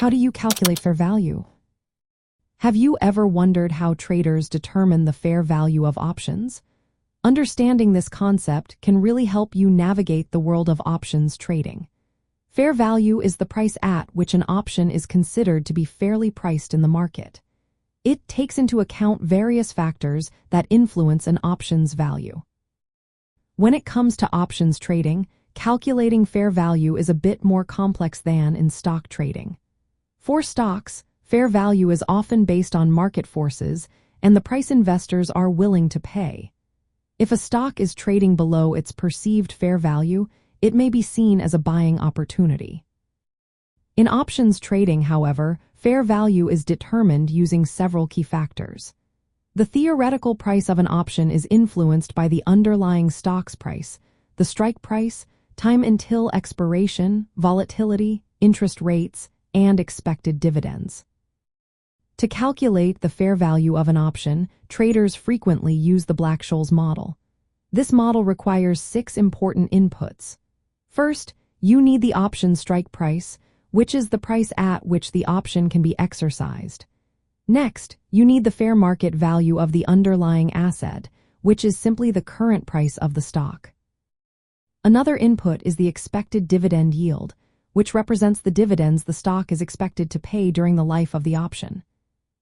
How do you calculate fair value? Have you ever wondered how traders determine the fair value of options? Understanding this concept can really help you navigate the world of options trading. Fair value is the price at which an option is considered to be fairly priced in the market. It takes into account various factors that influence an option's value. When it comes to options trading, calculating fair value is a bit more complex than in stock trading. For stocks, fair value is often based on market forces and the price investors are willing to pay. If a stock is trading below its perceived fair value, it may be seen as a buying opportunity. In options trading, however, fair value is determined using several key factors. The theoretical price of an option is influenced by the underlying stock's price, the strike price, time until expiration, volatility, interest rates, and expected dividends. To calculate the fair value of an option, traders frequently use the Black-Scholes model. This model requires 6 important inputs. First, you need the option strike price, which is the price at which the option can be exercised. Next, you need the fair market value of the underlying asset, which is simply the current price of the stock. Another input is the expected dividend yield, which represents the dividends the stock is expected to pay during the life of the option.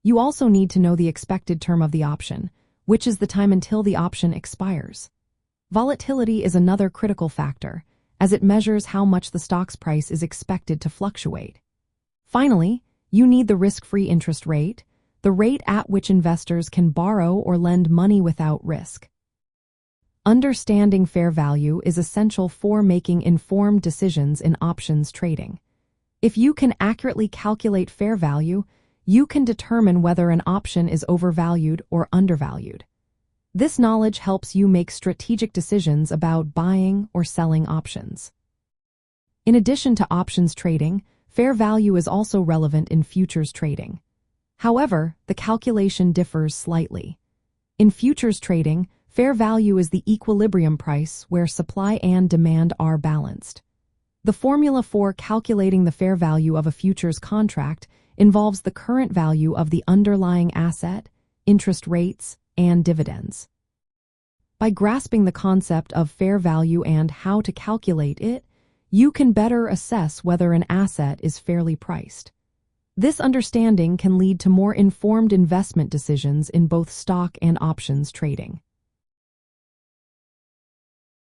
You also need to know the expected term of the option, which is the time until the option expires. Volatility is another critical factor, as it measures how much the stock's price is expected to fluctuate. Finally, you need the risk-free interest rate, the rate at which investors can borrow or lend money without risk. Understanding fair value is essential for making informed decisions in options trading. If you can accurately calculate fair value, you can determine whether an option is overvalued or undervalued. This knowledge helps you make strategic decisions about buying or selling options. In addition to options trading, fair value is also relevant in futures trading. However, the calculation differs slightly. In futures trading, fair value is the equilibrium price where supply and demand are balanced. The formula for calculating the fair value of a futures contract involves the current value of the underlying asset, interest rates, and dividends. By grasping the concept of fair value and how to calculate it, you can better assess whether an asset is fairly priced. This understanding can lead to more informed investment decisions in both stock and options trading.